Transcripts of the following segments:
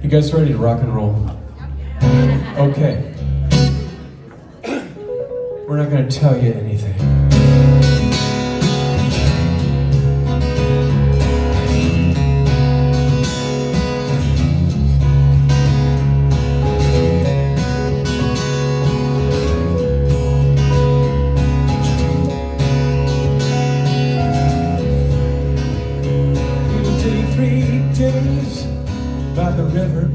You guys ready to rock and roll? Okay. We're not going to tell you anything. It'll take 3 days by the river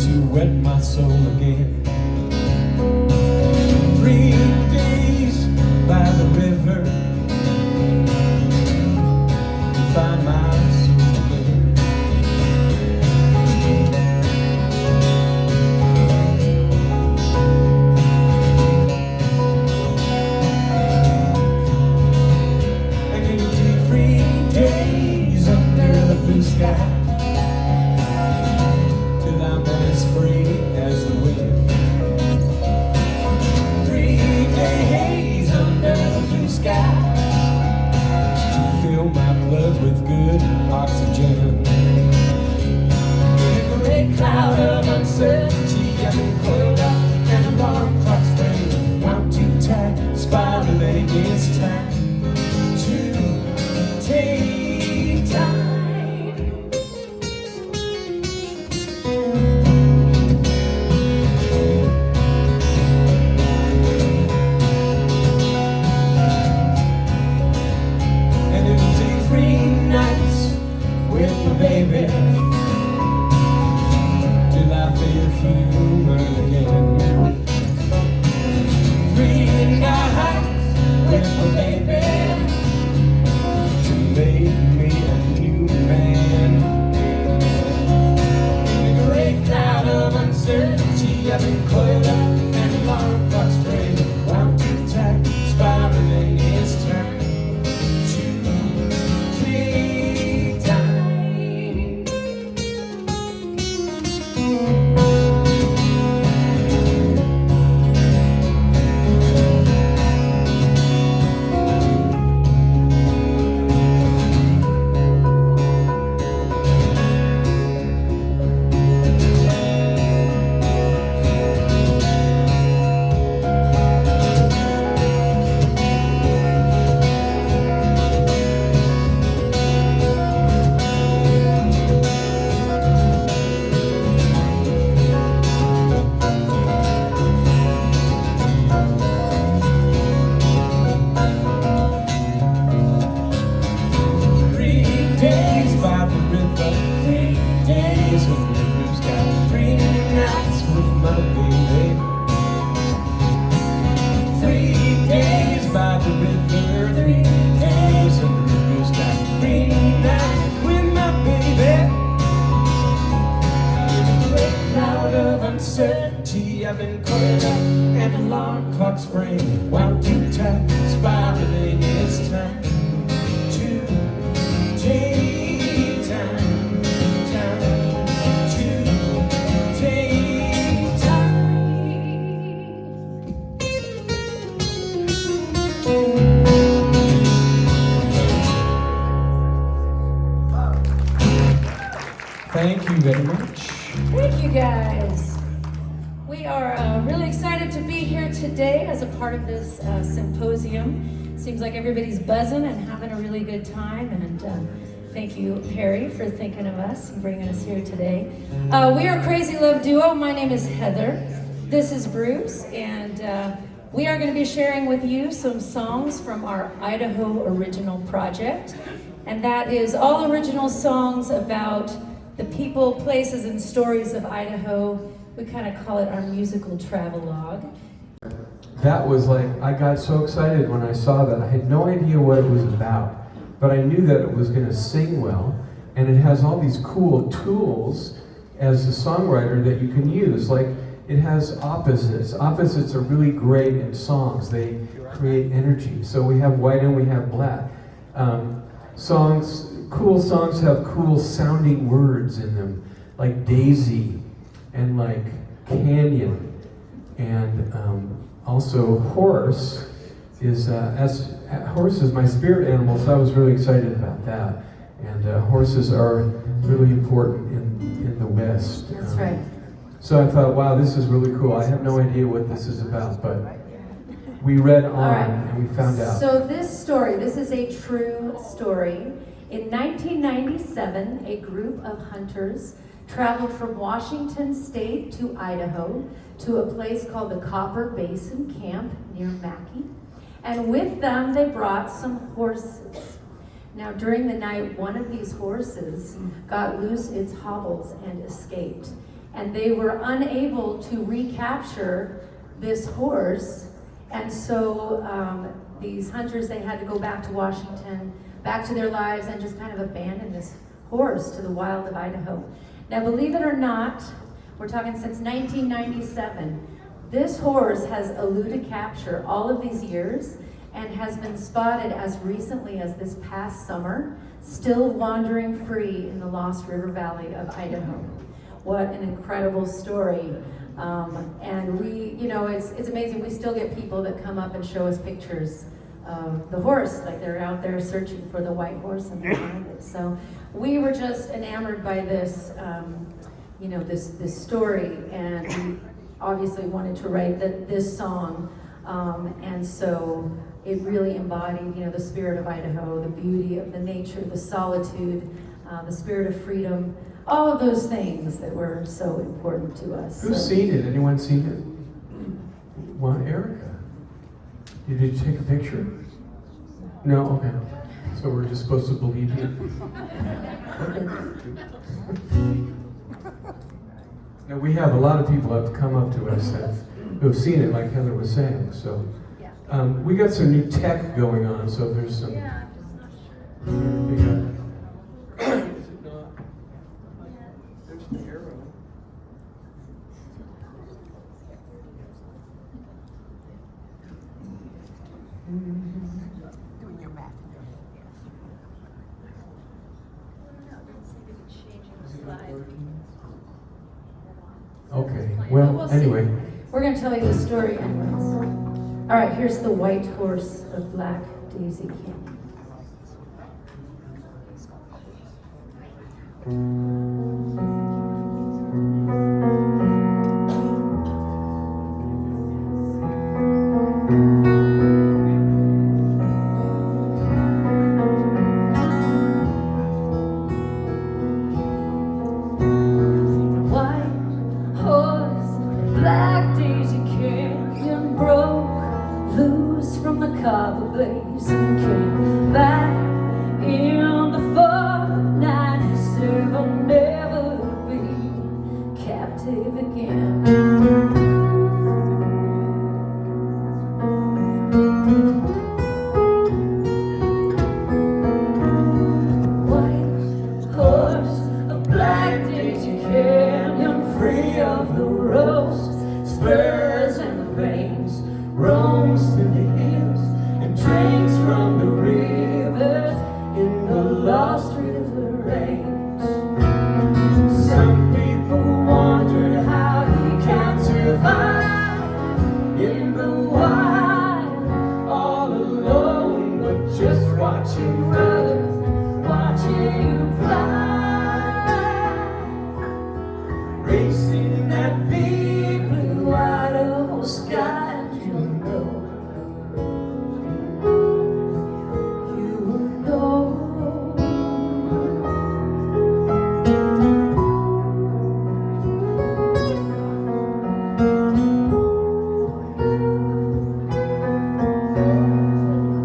to wet my soul again. 3 days by the river to find my soul again. And it'll take 3 days under the blue sky till I'm as free as the wind. 3 days under the blue sky to fill my blood with good oxygen. In the red cloud of uncertainty, I've been coiled up and alarm clock's ring. Wound too tight, spiraling, it's time to take time. Baby, till I feel human again. 3 nights with my baby to make me a new man. In the great cloud of uncertainty, I've been coiled up and alarm clocks ring. Wound too tight, spiraling, it's time to take time. I've been coiled up and alarm clocks ring. Wound too tight, spiraling, it's time to take time. Time to take time. Thank you very much. Thank you guys. We are really excited to be here today as a part of this symposium. Seems like everybody's buzzing and having a really good time, and thank you, Perry, for thinking of us and bringing us here today. We are a Crazy Love Duo. My name is Heather. This is Bruce, and we are going to be sharing with you some songs from our Idaho Original Project, and that is all original songs about the people, places, and stories of Idaho. We kind of call it our musical travelogue. That was like, I got so excited when I saw that. I had no idea what it was about, but I knew that it was going to sing well, and it has all these cool tools as a songwriter that you can use. Like, it has opposites. Opposites are really great in songs. They create energy. So we have white and we have black. Cool songs have cool sounding words in them, like daisy and like canyon, and also horse is horse is my spirit animal, so I was really excited about that. And horses are really important in the West. That's right. So I thought, wow, this is really cool. I have no idea what this is about, but we read on and we found out. So this story, this is a true story. In 1997, a group of hunters traveled from Washington State to Idaho to a place called the Copper Basin Camp near Mackay. And with them, they brought some horses. Now, during the night, one of these horses got loose its hobbles and escaped. And they were unable to recapture this horse. And so these hunters, they had to go back to Washington, back to their lives, and just kind of abandon this horse to the wild of Idaho. Now, believe it or not, we're talking since 1997, this horse has eluded capture all of these years and has been spotted as recently as this past summer, still wandering free in the Lost River Valley of Idaho. What an incredible story. And we, you know, it's amazing. We still get people that come up and show us pictures of the horse, like they're out there searching for the white horse and they find it. So we were just enamored by this, you know, this story, and we obviously wanted to write this song. And so it really embodied, you know, the spirit of Idaho, the beauty of the nature, the solitude, the spirit of freedom, all of those things that were so important to us. Who's seen it? Anyone seen it? Well, Erica. Did you take a picture? No? Okay. So we're just supposed to believe you? Now, we have a lot of people have come up to us who have seen it, like Heather was saying. So we got some new tech going on, so there's some... Doing your math. Okay, well, anyway. We're going to tell you the story anyways. All right, here's the white horse of Black Daisy Canyon. Black Daisy Canyon broke loose from the Copper Basin, came back in the fall of '97, never to be captive again. White horse of Black Daisy Canyon, free of the roast, spurs and the reins, roams through the hills and drinks from the rivers in the Lost River Range. Some people wondered how he can survive in the wild, all alone, but just watch him run, watch him fly, racing that big blue Idaho sky. You know,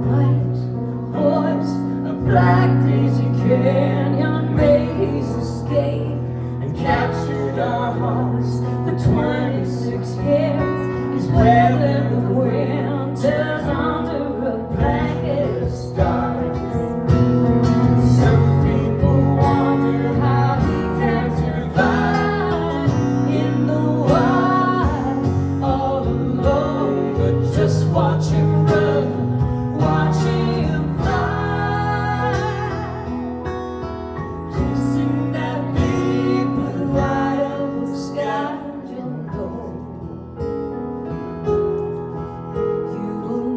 white horse of Black Daisy Canyon made his escape and captured our hearts for 26 years. He's weathering the winters under a blanket of stars. Some people wonder how he can survive in the wild, all alone, but just watch him run, watch him fly, chasing that big blue Idaho sky. You know, you will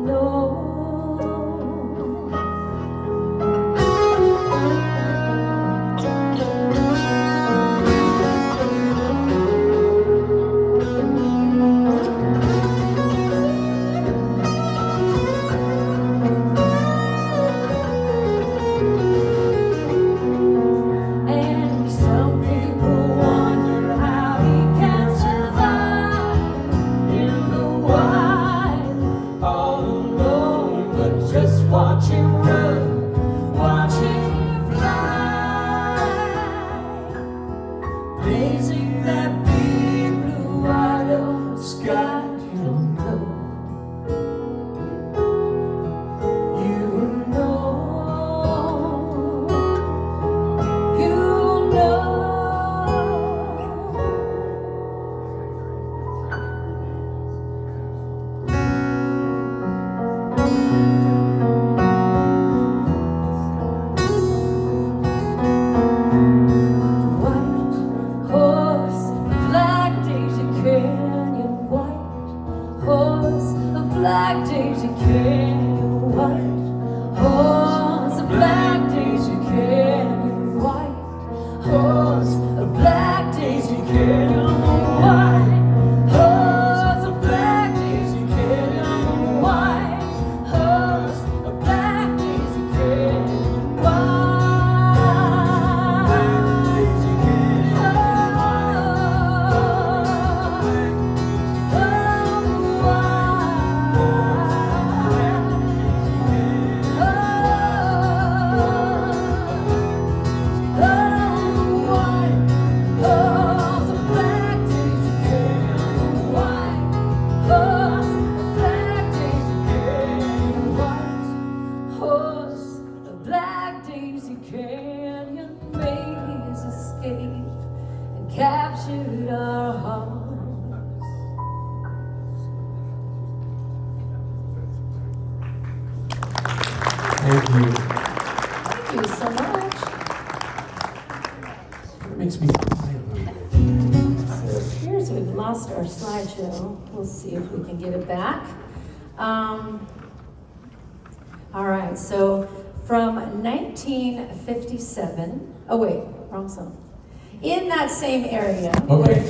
Captured our hearts. Thank you. Thank you so much. It makes me cry a little bit. So it appears we've lost our slideshow. We'll see if we can get it back. All right, so from 1957, oh wait, wrong song. In that same area, Okay.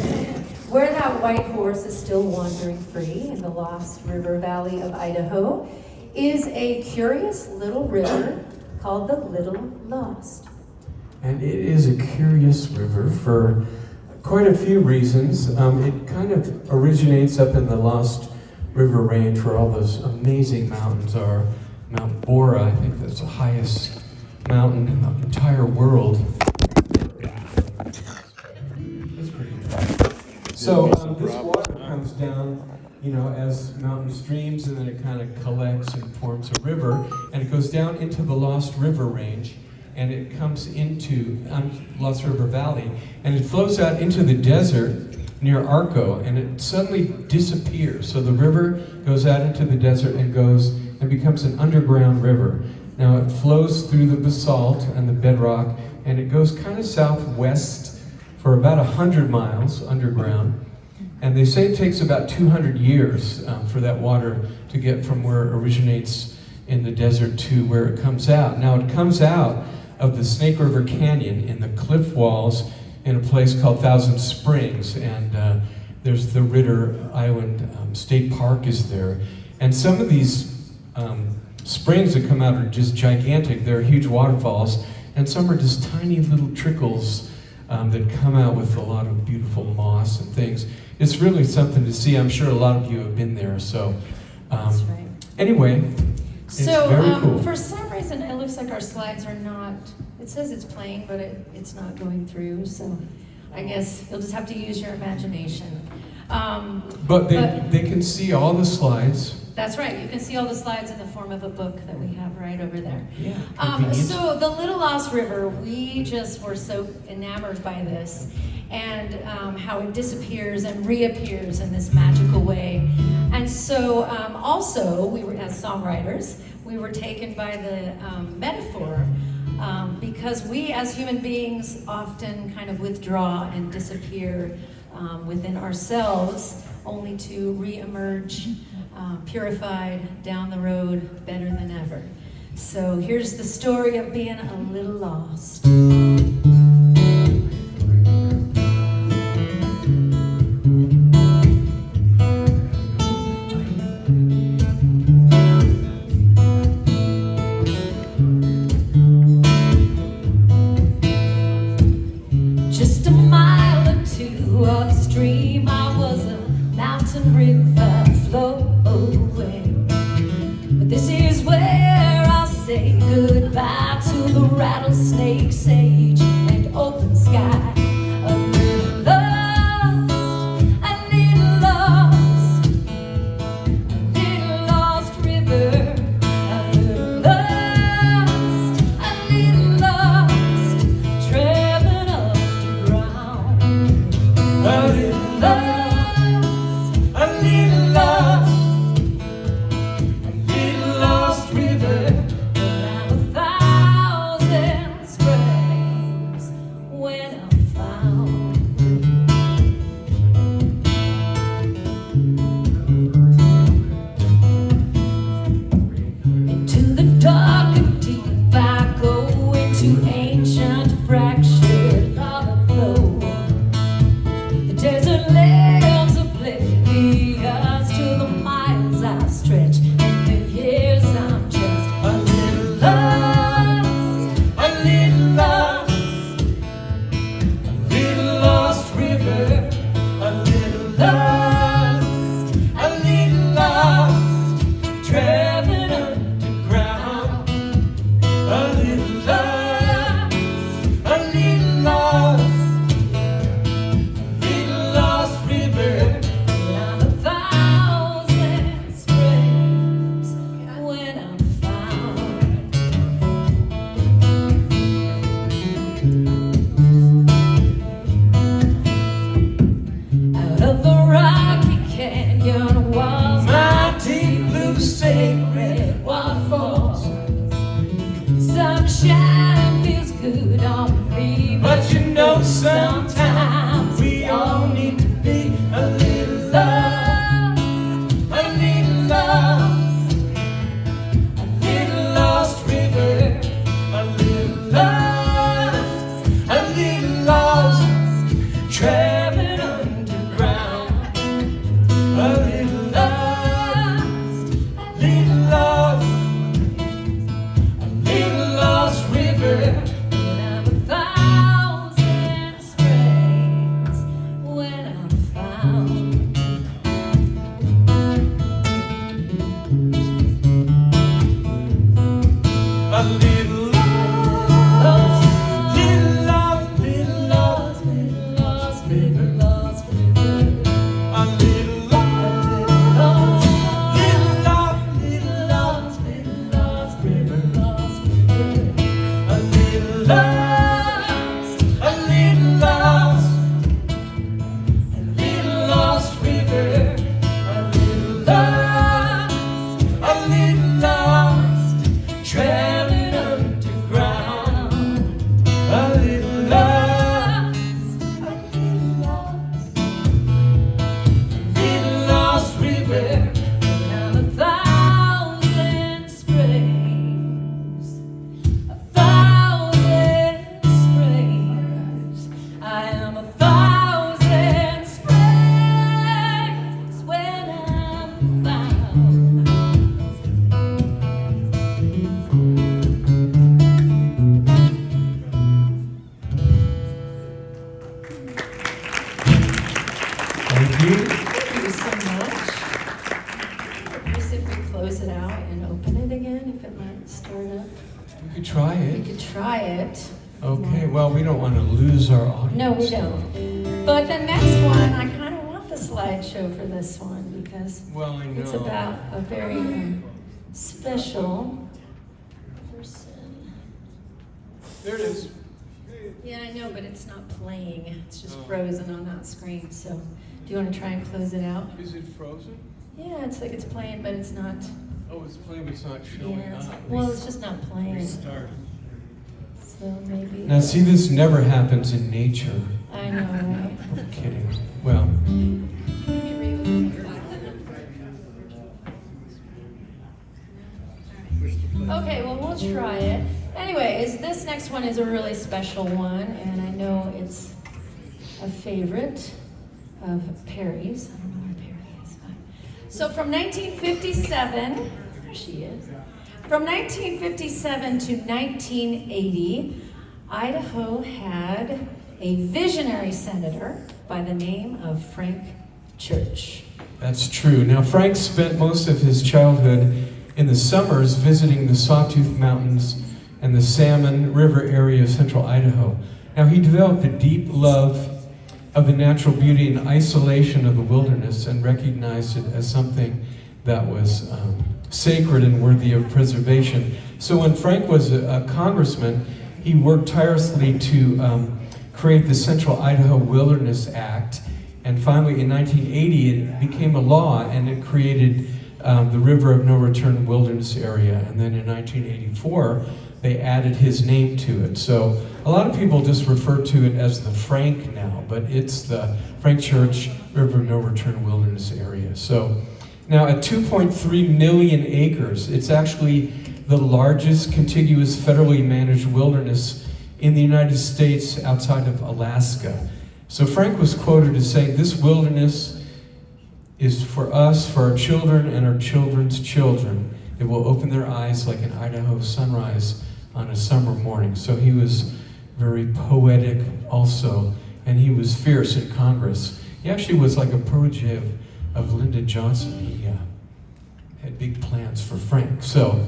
where that white horse is still wandering free in the Lost River Valley of Idaho, is a curious little river called the Little Lost. And it is a curious river for quite a few reasons. It kind of originates up in the Lost River Range where all those amazing mountains are. Mount Bora, I think that's the highest mountain in the entire world. So this water comes down, you know, as mountain streams, and then it kind of collects and forms a river, and it goes down into the Lost River Range, and it comes into Lost River Valley, and it flows out into the desert near Arco, and it suddenly disappears. So the river goes out into the desert and goes and becomes an underground river. Now it flows through the basalt and the bedrock, and it goes kind of southwest for about 100 miles underground. And they say it takes about 200 years for that water to get from where it originates in the desert to where it comes out. Now it comes out of the Snake River Canyon in the cliff walls in a place called Thousand Springs, and there's the Ritter Island State Park is there. And some of these springs that come out are just gigantic. They're huge waterfalls, and some are just tiny little trickles that come out with a lot of beautiful moss and things. It's really something to see. I'm sure a lot of you have been there. So That's right. Anyway, it's very cool. For some reason, it looks like our slides are not, it says it's playing, but it's not going through. So I guess you'll just have to use your imagination. But they can see all the slides. That's right. You can see all the slides in the form of a book that we have right over there. Yeah. So the Little Lost River, we just were so enamored by this, and how it disappears and reappears in this magical way. And so also, we were, as songwriters, we were taken by the metaphor, because we as human beings often kind of withdraw and disappear within ourselves, only to re-emerge purified down the road, better than ever. So here's the story of being a little lost. Just a mile or two upstream, I was a mountain river flowing. But this is where I'll say goodbye to the rattlesnake, sage, and open sky. A little lost, a little lost, a little lost river. A little lost, traveling underground. A little lost, a little lost, a little lost. it out and open it again, if it might start up. We could try We it. could try it. Okay, well, we don't want to lose our audience. No, we don't. But the next one, I kind of want the slideshow for this one because Well, I know. it's about a very special person. There it is. Yeah, I know, but it's not playing. It's just frozen on that screen. So, do you want to try and close it out? Is it frozen? Yeah, it's like it's playing, but it's not. Oh, it's playing, but it's not showing Yeah, up. well, it's just not playing. Restart. So maybe. Now, see, this never happens in nature. I know, right? I'm kidding. Well, Okay, well, we'll try it. Anyways, this next one is a really special one, and I know it's a favorite of Perry's. I don't know where Perry is. So from 1957, there she is. From 1957 to 1980, Idaho had a visionary senator by the name of Frank Church. that's true. Now, Frank spent most of his childhood in the summers visiting the Sawtooth Mountains and the Salmon River area of central Idaho. Now, he developed a deep love of the natural beauty and isolation of the wilderness and recognized it as something that was sacred and worthy of preservation. So when Frank was a congressman, he worked tirelessly to create the Central Idaho Wilderness Act, and finally in 1980 it became a law and it created the River of No Return Wilderness Area, and then in 1984 they added his name to it. So a lot of people just refer to it as the Frank now, but it's the Frank Church River of No Return Wilderness Area. So now at 2.3 million acres, it's actually the largest contiguous federally managed wilderness in the United States outside of Alaska. So Frank was quoted as saying, "This wilderness is for us, for our children and our children's children. It will open their eyes like an Idaho sunrise on a summer morning." So he was very poetic also, and he was fierce in Congress. He actually was like a protege of Lyndon Johnson. He had big plans for Frank. So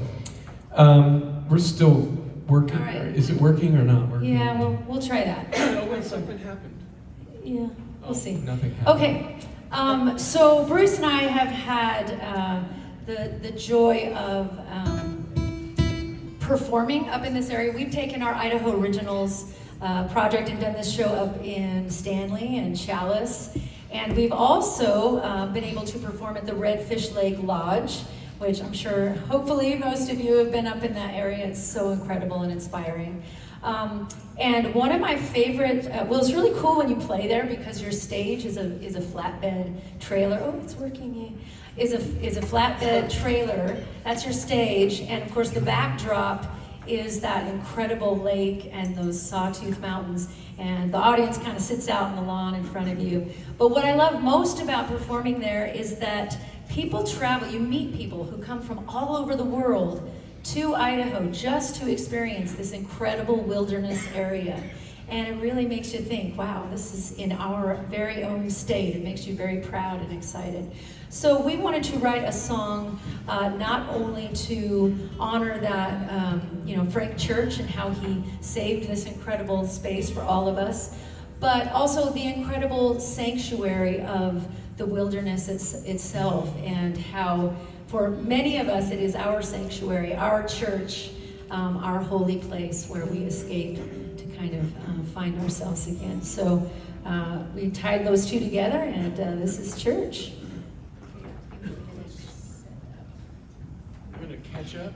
we're still working. All right. Is it working or not working? Yeah, we'll try that. Oh, wait, something happened. Yeah, we'll see. Nothing happened. Okay, so Bruce and I have had the joy of performing up in this area. We've taken our Idaho Originals project and done this show up in Stanley and Chalice. And we've also been able to perform at the Redfish Lake Lodge, which I'm sure, hopefully, most of you have been up in that area. It's so incredible and inspiring. And one of my favorite, well, it's really cool when you play there because your stage is a flatbed trailer. Oh, it's working. Is a flatbed trailer. That's your stage, and of course the backdrop is that incredible lake and those Sawtooth Mountains, and the audience kind of sits out on the lawn in front of you. But what I love most about performing there is that people travel, you meet people who come from all over the world to Idaho just to experience this incredible wilderness area. And it really makes you think, wow, this is in our very own state. It makes you very proud and excited. So we wanted to write a song not only to honor that, Frank Church and how he saved this incredible space for all of us, but also the incredible sanctuary of the wilderness itself, and how for many of us it is our sanctuary, our church, our holy place where we escape to kind of find ourselves again. So we tied those two together, and this is church. I'm going to catch up.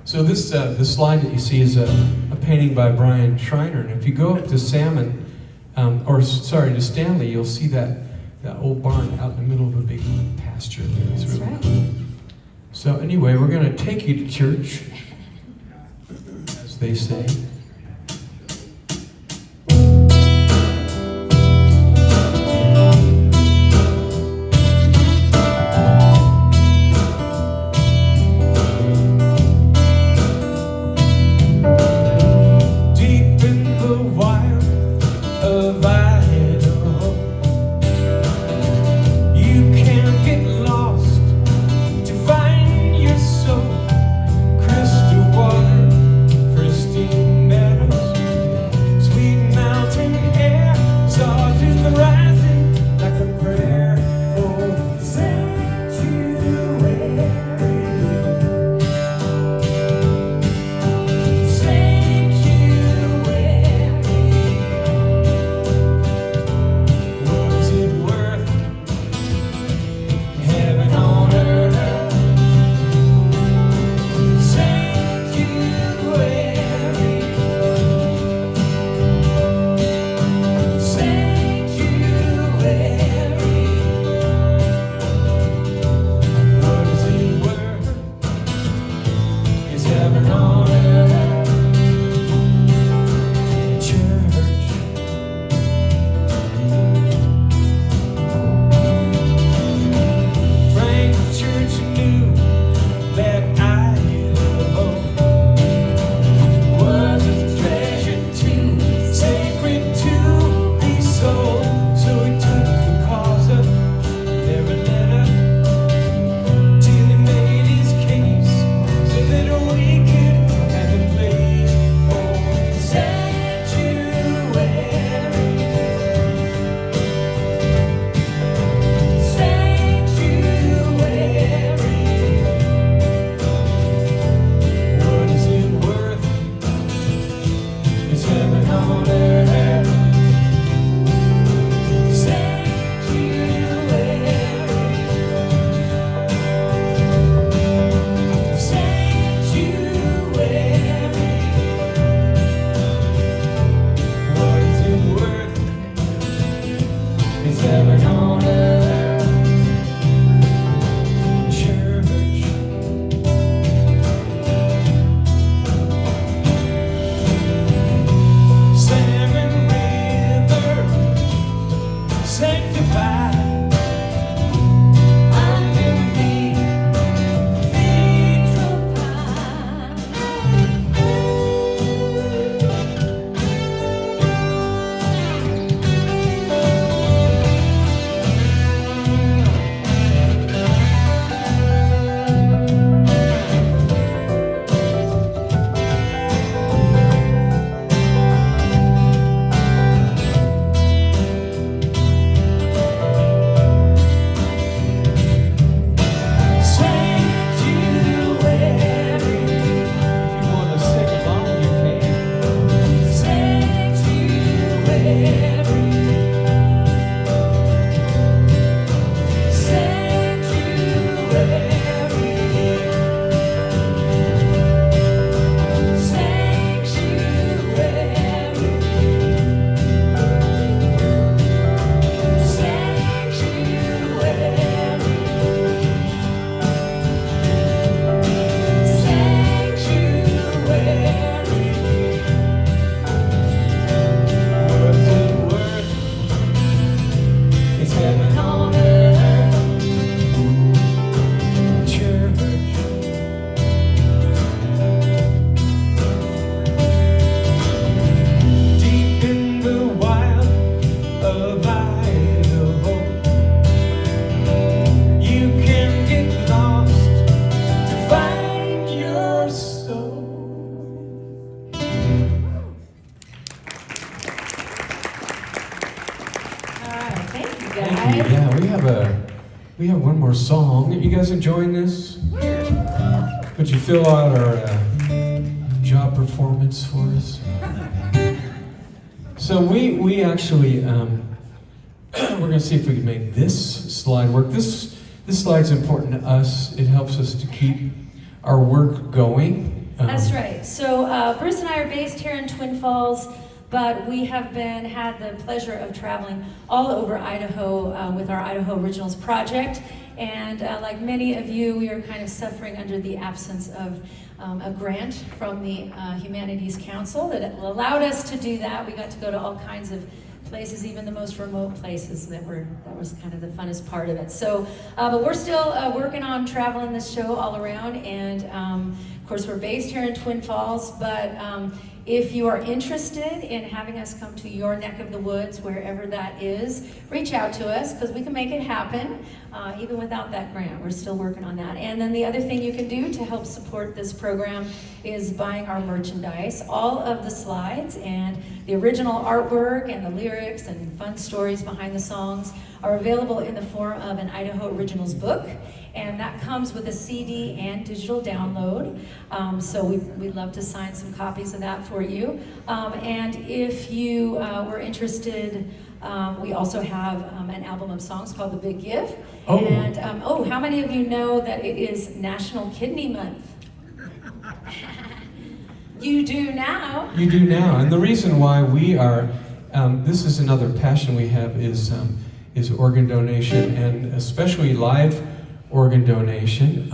So this the slide that you see is a painting by Brian Schreiner, and if you go up to to Stanley, you'll see that old barn out in the middle of a big pasture there. It's That's really right. cool. So anyway, we're going to take you to church, as they say. We have one more song. Are you guys enjoying this? Would you fill out our job performance for us? So we actually, we're going to see if we can make this slide work. This slide's important to us. It helps us to keep our work going. That's right. So Bruce and I are based here in Twin Falls, but we have had the pleasure of traveling all over Idaho with our Idaho Originals project. And like many of you, we are kind of suffering under the absence of a grant from the Humanities Council that allowed us to do that. We got to go to all kinds of places, even the most remote places. That was kind of the funnest part of it. So, but we're still working on traveling this show all around, and of course we're based here in Twin Falls, but if you are interested in having us come to your neck of the woods, wherever that is, reach out to us, because we can make it happen, even without that grant. We're still working on that. And then the other thing you can do to help support this program is buying our merchandise. All of the slides and the original artwork and the lyrics and fun stories behind the songs are available in the form of an Idaho Originals book. And that comes with a CD and digital download. So we'd love to sign some copies of that for you. And if you were interested, we also have an album of songs called The Big Give. Oh. And how many of you know that it is National Kidney Month? You do now. You do now. And the reason why we are, this is another passion we have, is organ donation, and especially live organ donation.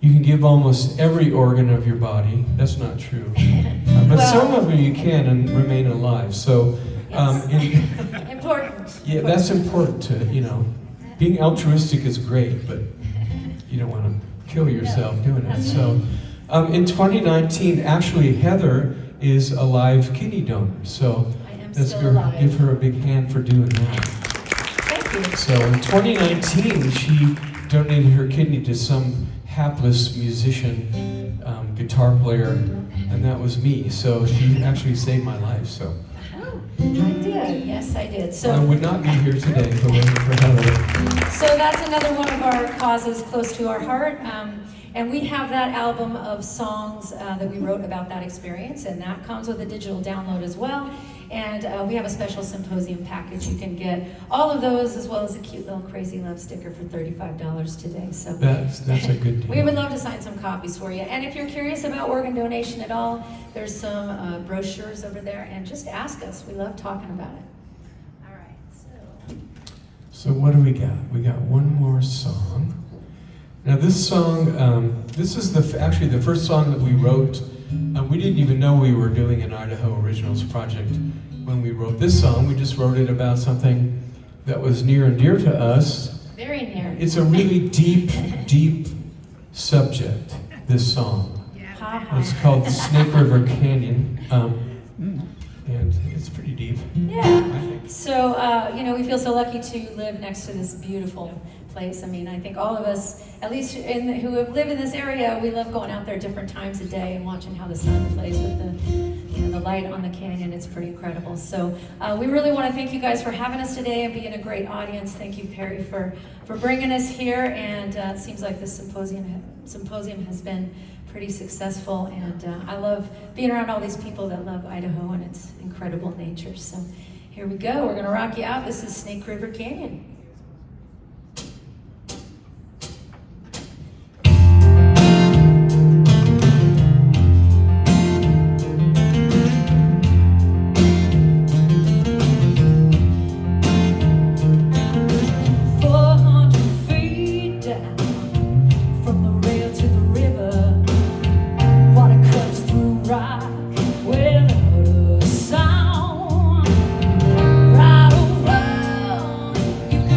You can give almost every organ of your body. That's not true. But well, some of them you can and remain alive. So, important. Yeah, that's important to, being altruistic is great, but you don't want to kill yourself doing it. So, in 2019, actually, Heather is a live kidney donor. So, let's give her a big hand for doing that. Thank you. So, in 2019, she donated her kidney to some hapless musician, guitar player, and that was me. So she actually saved my life. So I did. Yes, I did. So I would not be here today if it wasn't for Heather. So that's another one of our causes close to our heart. And we have that album of songs that we wrote about that experience, and that comes with a digital download as well. And we have a special symposium package. You can get all of those, as well as a cute little Crazy Love sticker for $35 today. So that's a good deal. We would love to sign some copies for you. And if you're curious about organ donation at all, there's some brochures over there, and just ask us. We love talking about it. All right, so what do we got? We got one more song. Now this song, this is actually the first song that we wrote. We didn't even know we were doing an Idaho Originals project when we wrote this song. We just wrote it about something that was near and dear to us. Very near. It's a really deep, deep subject, this song. It's called Snake River Canyon, and it's pretty deep. Yeah. So, we feel so lucky to live next to this beautiful place. I mean, I think all of us, at least who have lived in this area, we love going out there different times a day and watching how the sun plays with the light on the canyon. It's pretty incredible. So we really want to thank you guys for having us today and being a great audience. Thank you, Perry, for bringing us here. And it seems like this symposium has been pretty successful. And I love being around all these people that love Idaho and its incredible nature. So here we go. We're going to rock you out. This is Snake River Canyon. You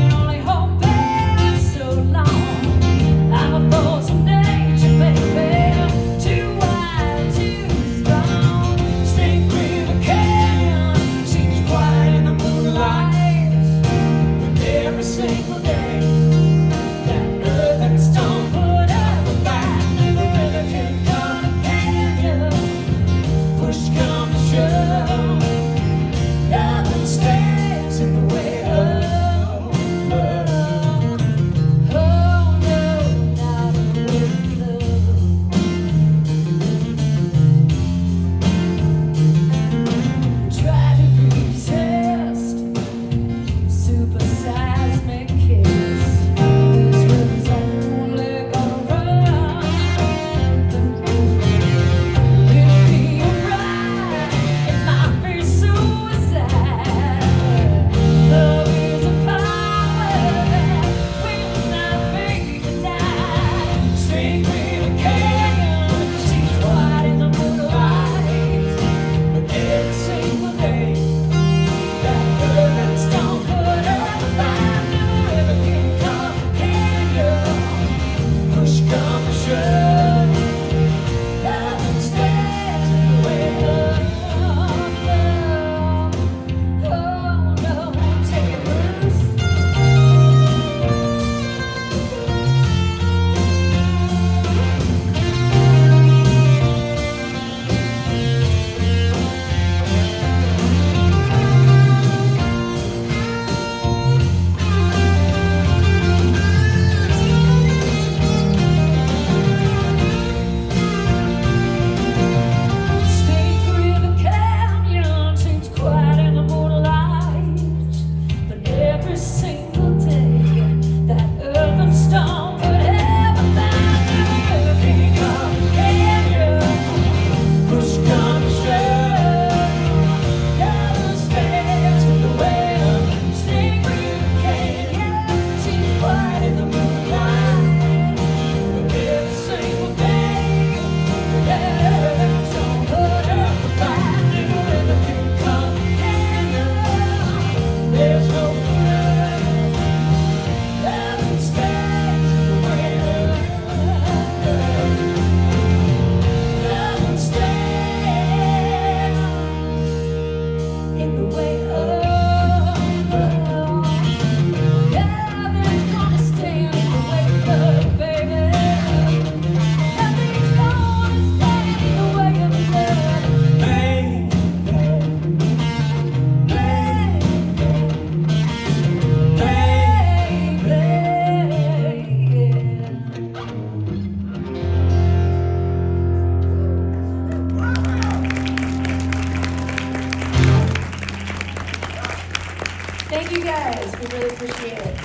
guys. We really appreciate it.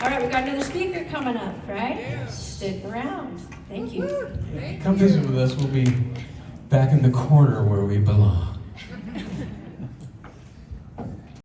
All right, we got another speaker coming up, right? Stick around. Thank you. Come visit with us. We'll be back in the corner where we belong.